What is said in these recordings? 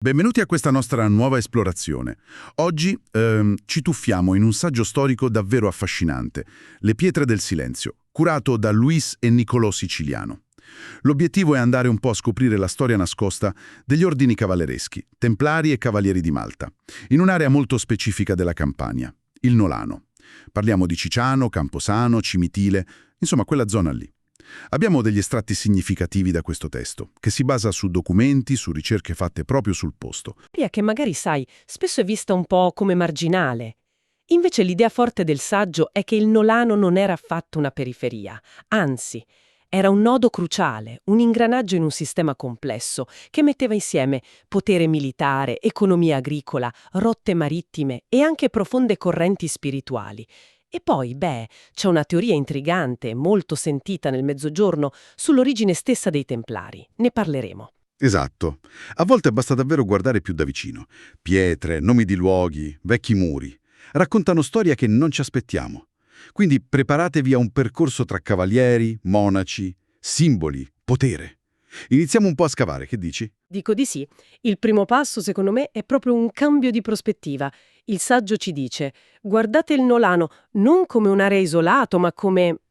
Benvenuti a questa nostra nuova esplorazione. Oggi ci tuffiamo in un saggio storico davvero affascinante, Le pietre del silenzio, curato da Luis e Nicolò Siciliano. L'obiettivo è andare un po' a scoprire la storia nascosta degli ordini cavallereschi, templari e cavalieri di Malta, in un'area molto specifica della Campania, il Nolano. Parliamo di Ciciano, Camposano, Cimitile, insomma quella zona lì. Abbiamo degli estratti significativi da questo testo, che si basa su documenti, su ricerche fatte proprio sul posto. Che magari, sai, spesso è vista un po' come marginale. Invece l'idea forte del saggio è che il Nolano non era affatto una periferia, anzi, era un nodo cruciale, un ingranaggio in un sistema complesso che metteva insieme potere militare, economia agricola, rotte marittime e anche profonde correnti spirituali. E poi, c'è una teoria intrigante, molto sentita nel Mezzogiorno, sull'origine stessa dei Templari. Ne parleremo. Esatto. A volte basta davvero guardare più da vicino. Pietre, nomi di luoghi, vecchi muri. Raccontano storie che non ci aspettiamo. Quindi preparatevi a un percorso tra cavalieri, monaci, simboli, potere. Iniziamo un po' a scavare, che dici? Dico di sì. Il primo passo, secondo me, è proprio un cambio di prospettiva. Il saggio ci dice: guardate il Nolano non come un'area isolato, ma come,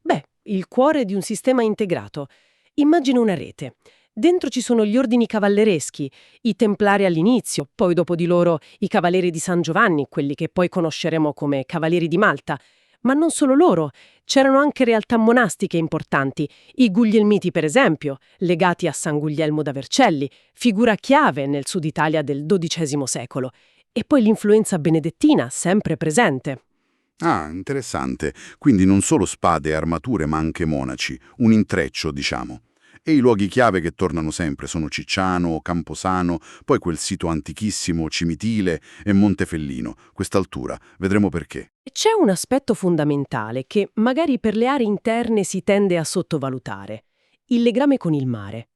il cuore di un sistema integrato. Immagina una rete. Dentro ci sono gli ordini cavallereschi, i templari all'inizio, poi dopo di loro i cavalieri di San Giovanni, quelli che poi conosceremo come cavalieri di Malta. Ma non solo loro, c'erano anche realtà monastiche importanti, i Guglielmiti per esempio, legati a San Guglielmo da Vercelli, figura chiave nel Sud Italia del XII secolo, e poi l'influenza benedettina sempre presente. Ah, interessante. Quindi non solo spade e armature, ma anche monaci. Un intreccio, diciamo. E i luoghi chiave che tornano sempre sono Cicciano, Camposano, poi quel sito antichissimo, Cimitile e Montefellino. Quest'altura, vedremo perché. C'è un aspetto fondamentale che magari per le aree interne si tende a sottovalutare: il legame con il mare.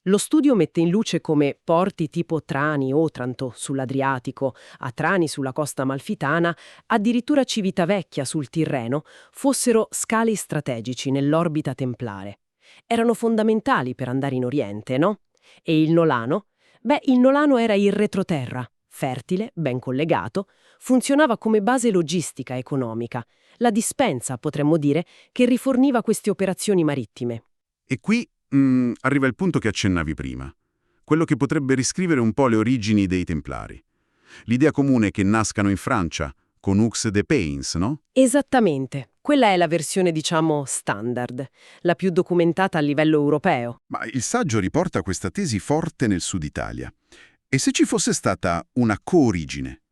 Lo studio mette in luce come porti tipo Trani o Otranto sull'Adriatico, a Trani sulla costa amalfitana, addirittura Civitavecchia sul Tirreno, fossero scali strategici nell'orbita templare. Erano fondamentali per andare in Oriente, no? E il Nolano? Il Nolano era il retroterra, fertile, ben collegato, funzionava come base logistica economica, la dispensa, potremmo dire, che riforniva queste operazioni marittime. E qui arriva il punto che accennavi prima, quello che potrebbe riscrivere un po' le origini dei Templari. L'idea comune che nascano in Francia, con Hux de Payens, no? Esattamente. Quella è la versione, diciamo, standard, la più documentata a livello europeo. Ma il saggio riporta questa tesi forte nel Sud Italia. E se ci fosse stata una coorigine?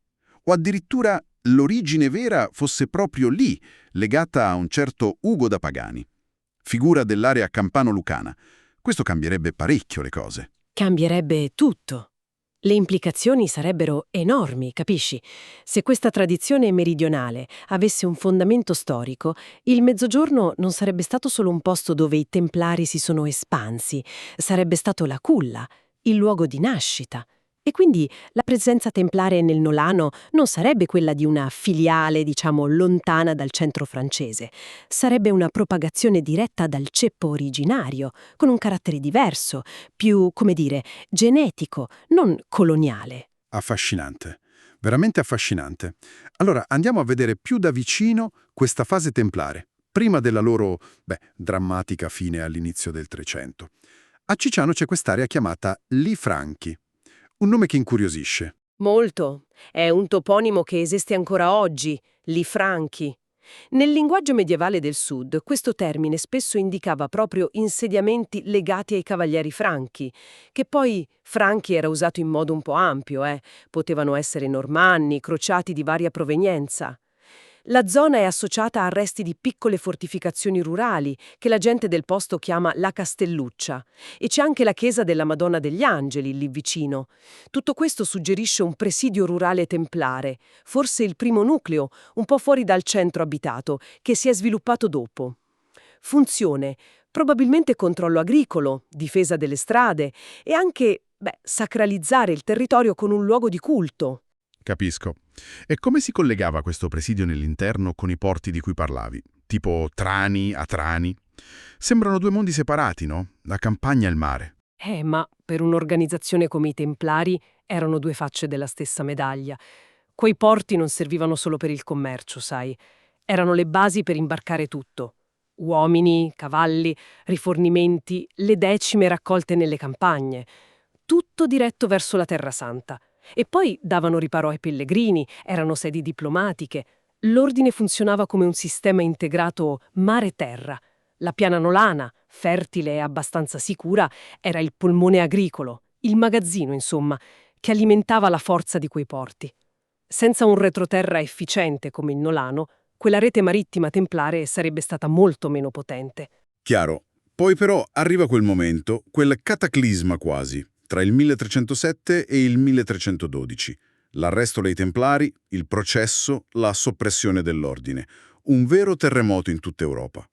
O addirittura l'origine vera fosse proprio lì, legata a un certo Ugo da Pagani, figura dell'area campano-lucana? Questo cambierebbe parecchio le cose. Cambierebbe tutto. Le implicazioni sarebbero enormi, capisci? Se questa tradizione meridionale avesse un fondamento storico, il Mezzogiorno non sarebbe stato solo un posto dove i Templari si sono espansi, sarebbe stato la culla, il luogo di nascita. E quindi la presenza templare nel Nolano non sarebbe quella di una filiale, diciamo, lontana dal centro francese. Sarebbe una propagazione diretta dal ceppo originario, con un carattere diverso, più, come dire, genetico, non coloniale. Affascinante, veramente affascinante. Allora andiamo a vedere più da vicino questa fase templare, prima della loro, drammatica fine all'inizio del Trecento. A Ciciano c'è quest'area chiamata Li Franchi. Un nome che incuriosisce. Molto. È un toponimo che esiste ancora oggi, Li Franchi. Nel linguaggio medievale del Sud, questo termine spesso indicava proprio insediamenti legati ai cavalieri franchi, che poi franchi era usato in modo un po' ampio, potevano essere normanni, crociati di varia provenienza. La zona è associata a resti di piccole fortificazioni rurali, che la gente del posto chiama la Castelluccia, e c'è anche la chiesa della Madonna degli Angeli lì vicino. Tutto questo suggerisce un presidio rurale templare, forse il primo nucleo, un po' fuori dal centro abitato, che si è sviluppato dopo. Funzione: probabilmente controllo agricolo, difesa delle strade e anche, sacralizzare il territorio con un luogo di culto. Capisco. E come si collegava questo presidio nell'interno con i porti di cui parlavi? Tipo Trani, Atrani? Sembrano due mondi separati, no? La campagna e il mare. Ma per un'organizzazione come i Templari Erano due facce della stessa medaglia. Quei porti non servivano solo per il commercio, sai. Erano le basi per imbarcare tutto. Uomini, cavalli, rifornimenti, le decime raccolte nelle campagne. Tutto diretto verso la Terra Santa. E poi davano riparo ai pellegrini, erano sedi diplomatiche. L'ordine funzionava come un sistema integrato mare-terra. La piana nolana, fertile e abbastanza sicura, era il polmone agricolo, il magazzino, insomma, che alimentava la forza di quei porti. Senza un retroterra efficiente come il Nolano, quella rete marittima templare sarebbe stata molto meno potente. Chiaro. Poi però arriva quel momento, quel cataclisma quasi, tra il 1307 e il 1312. L'arresto dei Templari, il processo, la soppressione dell'ordine. Un vero terremoto in tutta Europa.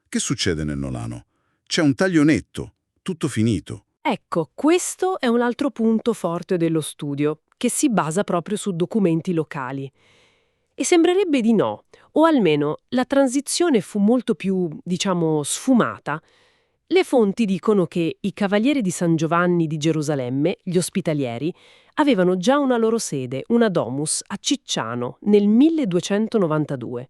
Che succede nel Nolano? C'è un taglio netto, tutto finito. Ecco, questo è un altro punto forte dello studio, che si basa proprio su documenti locali. E sembrerebbe di no, o almeno la transizione fu molto più, sfumata. Le fonti dicono che i Cavalieri di San Giovanni di Gerusalemme, gli Ospitalieri, avevano già una loro sede, una domus, a Cicciano, nel 1292.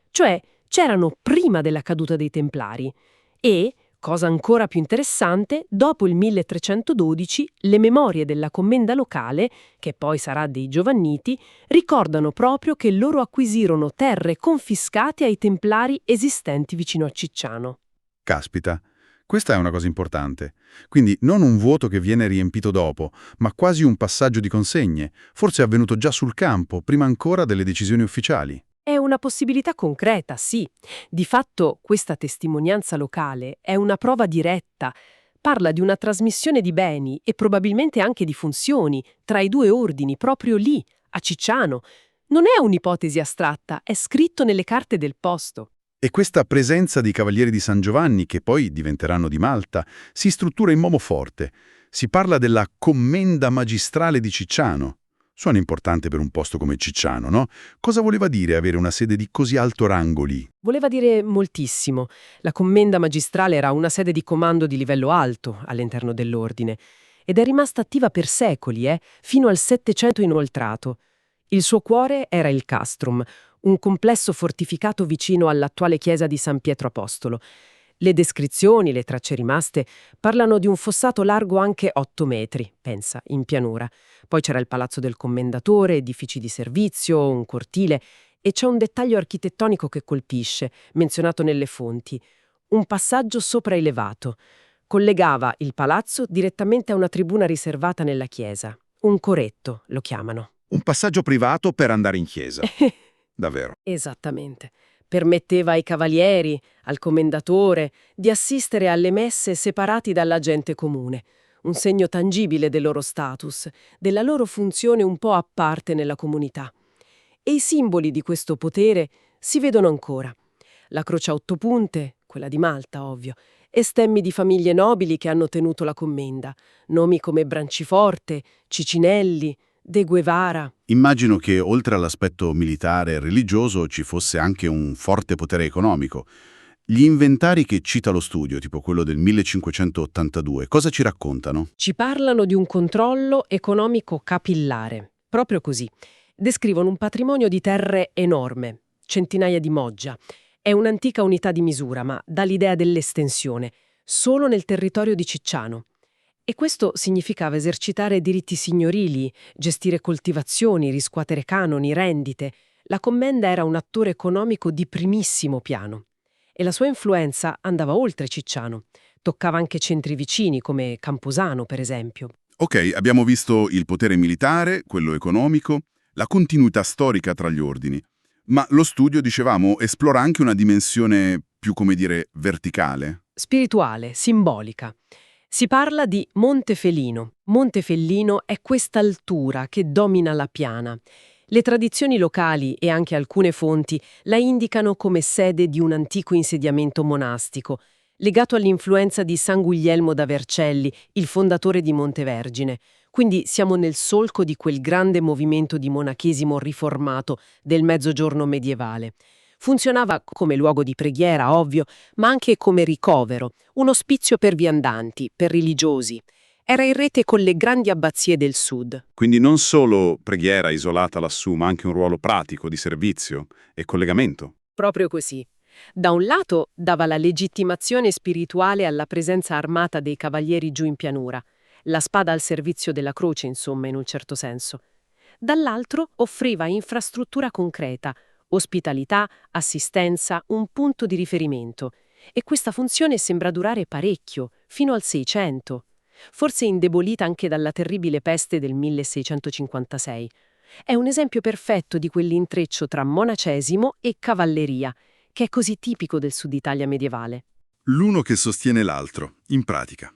Cioè, c'erano prima della caduta dei Templari e, cosa ancora più interessante, dopo il 1312 le memorie della commenda locale, che poi sarà dei Giovanniti, ricordano proprio che loro acquisirono terre confiscate ai Templari esistenti vicino a Cicciano. Caspita, questa è una cosa importante. Quindi non un vuoto che viene riempito dopo, ma quasi un passaggio di consegne, forse avvenuto già sul campo, prima ancora delle decisioni ufficiali. È una possibilità concreta, sì. Di fatto, questa testimonianza locale è una prova diretta. Parla di una trasmissione di beni e probabilmente anche di funzioni tra i due ordini, proprio lì, a Cicciano. Non è un'ipotesi astratta, è scritto nelle carte del posto. E questa presenza di Cavalieri di San Giovanni, che poi diventeranno di Malta, si struttura in modo forte. Si parla della commenda magistrale di Cicciano. Suona importante per un posto come Cicciano, no? Cosa voleva dire avere una sede di così alto rango lì? Voleva dire moltissimo. La commenda magistrale era una sede di comando di livello alto all'interno dell'ordine ed è rimasta attiva per secoli, fino al Settecento inoltrato. Il suo cuore era il castrum, un complesso fortificato vicino all'attuale chiesa di San Pietro Apostolo. Le descrizioni, le tracce rimaste, parlano di un fossato largo anche 8 metri, pensa, in pianura. Poi c'era il palazzo del commendatore, edifici di servizio, un cortile, e c'è un dettaglio architettonico che colpisce, menzionato nelle fonti. Un passaggio sopraelevato. Collegava il palazzo direttamente a una tribuna riservata nella chiesa. Un coretto, lo chiamano. Un passaggio privato per andare in chiesa. Davvero. Esattamente. Permetteva ai cavalieri, al commendatore, di assistere alle messe separati dalla gente comune, un segno tangibile del loro status, della loro funzione un po' a parte nella comunità. E i simboli di questo potere si vedono ancora. La croce a 8 punte, quella di Malta, ovvio, e stemmi di famiglie nobili che hanno tenuto la commenda, nomi come Branciforte, Cicinelli, De Guevara. Immagino che oltre all'aspetto militare e religioso ci fosse anche un forte potere economico. Gli inventari che cita lo studio, tipo quello del 1582, cosa ci raccontano? Ci parlano di un controllo economico capillare, proprio così. Descrivono un patrimonio di terre enorme, centinaia di moggia. È un'antica unità di misura, ma dà l'idea dell'estensione, solo nel territorio di Cicciano. E questo significava esercitare diritti signorili, gestire coltivazioni, riscuotere canoni, rendite. La commenda era un attore economico di primissimo piano. E la sua influenza andava oltre Cicciano. Toccava anche centri vicini, come Camposano, per esempio. Ok, abbiamo visto il potere militare, quello economico, la continuità storica tra gli ordini. Ma lo studio, dicevamo, esplora anche una dimensione più, come dire, verticale. Spirituale, simbolica. Si parla di Montefellino. Montefellino è questa altura che domina la piana. Le tradizioni locali e anche alcune fonti la indicano come sede di un antico insediamento monastico, legato all'influenza di San Guglielmo da Vercelli, il fondatore di Montevergine. Quindi siamo nel solco di quel grande movimento di monachesimo riformato del mezzogiorno medievale. Funzionava come luogo di preghiera, ovvio, ma anche come ricovero, un ospizio per viandanti, per religiosi. Era in rete con le grandi abbazie del sud. Quindi non solo preghiera isolata lassù, ma anche un ruolo pratico di servizio e collegamento. Proprio così. Da un lato dava la legittimazione spirituale alla presenza armata dei cavalieri giù in pianura, la spada al servizio della croce, insomma, in un certo senso. Dall'altro offriva infrastruttura concreta, ospitalità, assistenza, un punto di riferimento. E questa funzione sembra durare parecchio, fino al 600, forse indebolita anche dalla terribile peste del 1656. È un esempio perfetto di quell'intreccio tra monacesimo e cavalleria, che è così tipico del Sud Italia medievale. L'uno che sostiene l'altro, in pratica.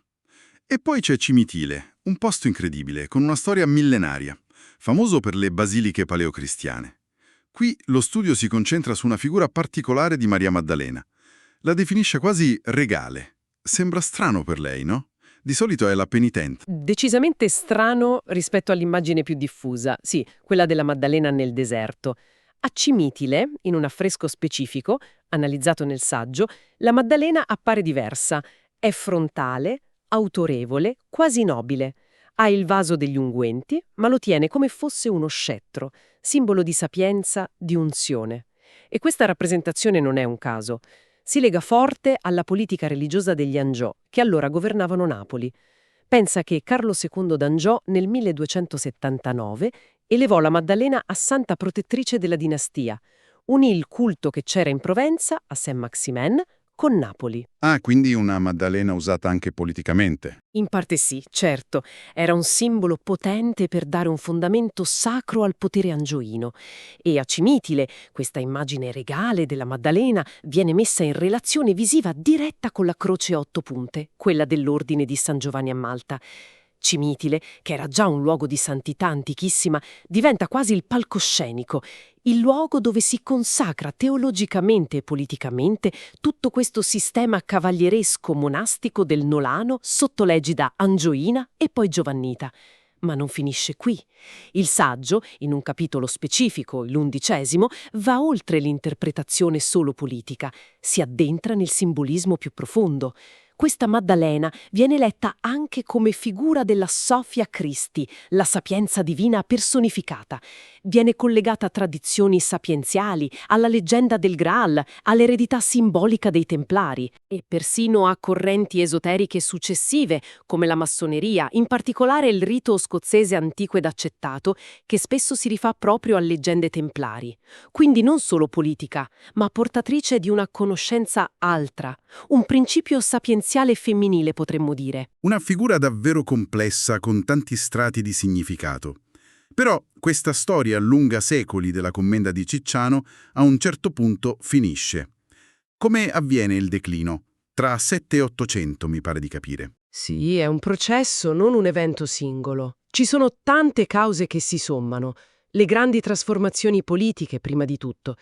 E poi c'è Cimitile, un posto incredibile, con una storia millenaria, famoso per le basiliche paleocristiane. Qui lo studio si concentra su una figura particolare di Maria Maddalena. La definisce quasi regale. Sembra strano per lei, no? Di solito è la penitente. Decisamente strano rispetto all'immagine più diffusa, sì, quella della Maddalena nel deserto. A Cimitile, in un affresco specifico, analizzato nel saggio, la Maddalena appare diversa. È frontale, autorevole, quasi nobile. Ha il vaso degli unguenti, ma lo tiene come fosse uno scettro, simbolo di sapienza, di unzione. E questa rappresentazione non è un caso. Si lega forte alla politica religiosa degli Angiò, che allora governavano Napoli. Pensa che Carlo II d'Angiò nel 1279 elevò la Maddalena a santa protettrice della dinastia, unì il culto che c'era in Provenza, a Saint-Maximin, con Napoli. Ah, quindi una Maddalena usata anche politicamente. In parte sì, certo, era un simbolo potente per dare un fondamento sacro al potere angioino. E a Cimitile, questa immagine regale della Maddalena viene messa in relazione visiva diretta con la croce a 8 punte, quella dell'ordine di San Giovanni a Malta. Cimitile, che era già un luogo di santità antichissima, diventa quasi il palcoscenico, il luogo dove si consacra teologicamente e politicamente tutto questo sistema cavalieresco monastico del Nolano sotto l'egida angioina e poi giovannita. Ma non finisce qui. Il saggio, in un capitolo specifico, l'11°, va oltre l'interpretazione solo politica, si addentra nel simbolismo più profondo. Questa Maddalena viene letta anche come figura della Sophia Christi, la sapienza divina personificata. Viene collegata a tradizioni sapienziali, alla leggenda del Graal, all'eredità simbolica dei Templari e persino a correnti esoteriche successive, come la massoneria, in particolare il rito scozzese antico ed accettato, che spesso si rifà proprio a leggende templari. Quindi non solo politica, ma portatrice di una conoscenza altra, un principio sapienziale femminile, potremmo dire. Una figura davvero complessa con tanti strati di significato. Però questa storia lunga secoli della commenda di Cicciano a un certo punto finisce. Come avviene il declino? Tra 7 e 800, mi pare di capire. Sì, è un processo, non un evento singolo. Ci sono tante cause che si sommano. Le grandi trasformazioni politiche, prima di tutto.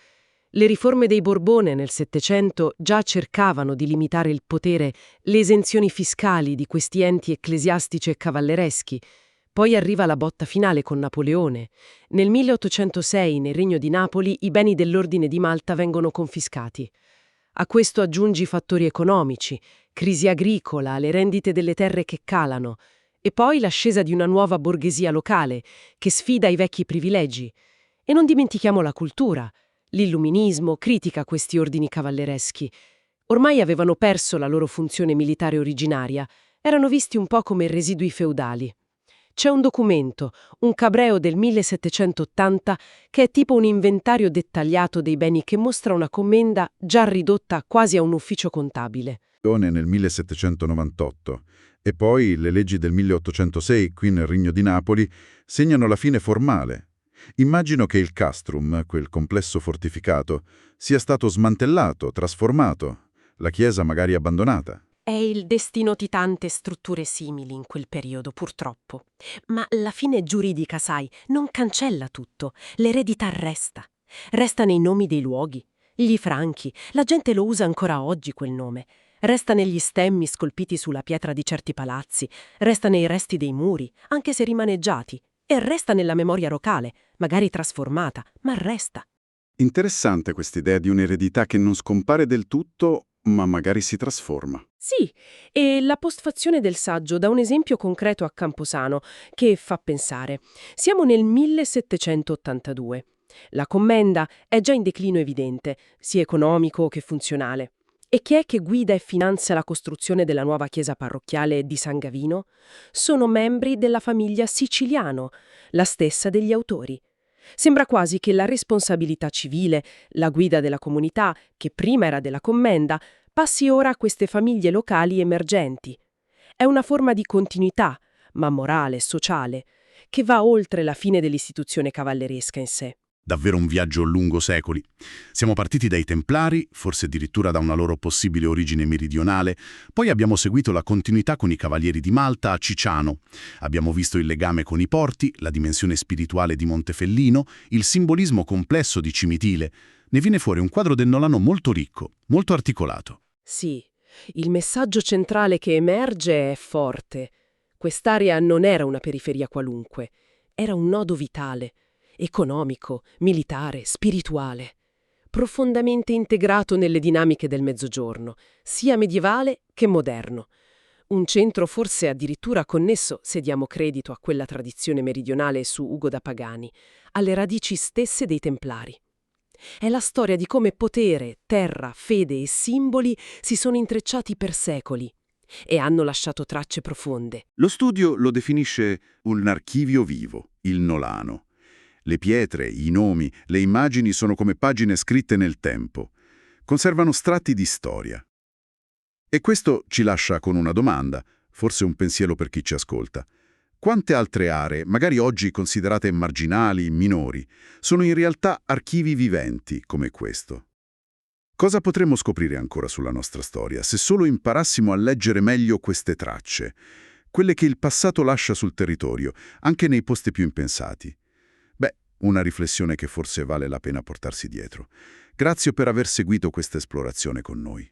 Le riforme dei Borbone nel Settecento già cercavano di limitare il potere, le esenzioni fiscali di questi enti ecclesiastici e cavallereschi. Poi arriva la botta finale con Napoleone. Nel 1806, nel Regno di Napoli, i beni dell'Ordine di Malta vengono confiscati. A questo aggiungi fattori economici, crisi agricola, le rendite delle terre che calano, e poi l'ascesa di una nuova borghesia locale, che sfida i vecchi privilegi. E non dimentichiamo la cultura. L'illuminismo critica questi ordini cavallereschi. Ormai avevano perso la loro funzione militare originaria, erano visti un po' come residui feudali. C'è un documento, un cabreo del 1780, che è tipo un inventario dettagliato dei beni che mostra una commenda già ridotta quasi a un ufficio contabile. Nel 1798 e poi le leggi del 1806 qui nel Regno di Napoli segnano la fine formale. Immagino che il castrum, quel complesso fortificato, sia stato smantellato, trasformato, la chiesa magari abbandonata. È il destino di tante strutture simili in quel periodo, purtroppo. Ma la fine giuridica, sai, non cancella tutto. L'eredità resta. Resta nei nomi dei luoghi. Gli Franchi, la gente lo usa ancora oggi quel nome. Resta negli stemmi scolpiti sulla pietra di certi palazzi. Resta nei resti dei muri, anche se rimaneggiati. E resta nella memoria locale, magari trasformata, ma resta. Interessante quest'idea di un'eredità che non scompare del tutto, Ma magari si trasforma. Sì, e la postfazione del saggio dà un esempio concreto a Camposano che fa pensare. Siamo nel 1782. La commenda è già in declino evidente, sia economico che funzionale. E chi è che guida e finanzia la costruzione della nuova chiesa parrocchiale di San Gavino? Sono membri della famiglia Siciliano, la stessa degli autori. Sembra quasi che la responsabilità civile, la guida della comunità, che prima era della commenda, passi ora a queste famiglie locali emergenti. È una forma di continuità, ma morale, sociale, che va oltre la fine dell'istituzione cavalleresca in sé. Davvero un viaggio lungo secoli. Siamo partiti dai Templari, forse addirittura da una loro possibile origine meridionale, poi abbiamo seguito la continuità con i Cavalieri di Malta a Ciciano, abbiamo visto il legame con i porti, la dimensione spirituale di Montefellino, il simbolismo complesso di Cimitile. Ne viene fuori un quadro del Nolano molto ricco, molto articolato. Sì, il messaggio centrale che emerge è forte. Quest'area non era una periferia qualunque, era un nodo vitale, economico, militare, spirituale, profondamente integrato nelle dinamiche del Mezzogiorno, sia medievale che moderno. Un centro forse addirittura connesso, se diamo credito a quella tradizione meridionale su Ugo da Pagani, alle radici stesse dei Templari. È la storia di come potere, terra, fede e simboli si sono intrecciati per secoli e hanno lasciato tracce profonde. Lo studio lo definisce un archivio vivo, il Nolano. Le pietre, i nomi, le immagini sono come pagine scritte nel tempo. Conservano strati di storia. E questo ci lascia con una domanda, forse un pensiero per chi ci ascolta. Quante altre aree, magari oggi considerate marginali, minori, sono in realtà archivi viventi come questo? Cosa potremmo scoprire ancora sulla nostra storia se solo imparassimo a leggere meglio queste tracce, quelle che il passato lascia sul territorio, anche nei posti più impensati? Beh, una riflessione che forse vale la pena portarsi dietro. Grazie per aver seguito questa esplorazione con noi.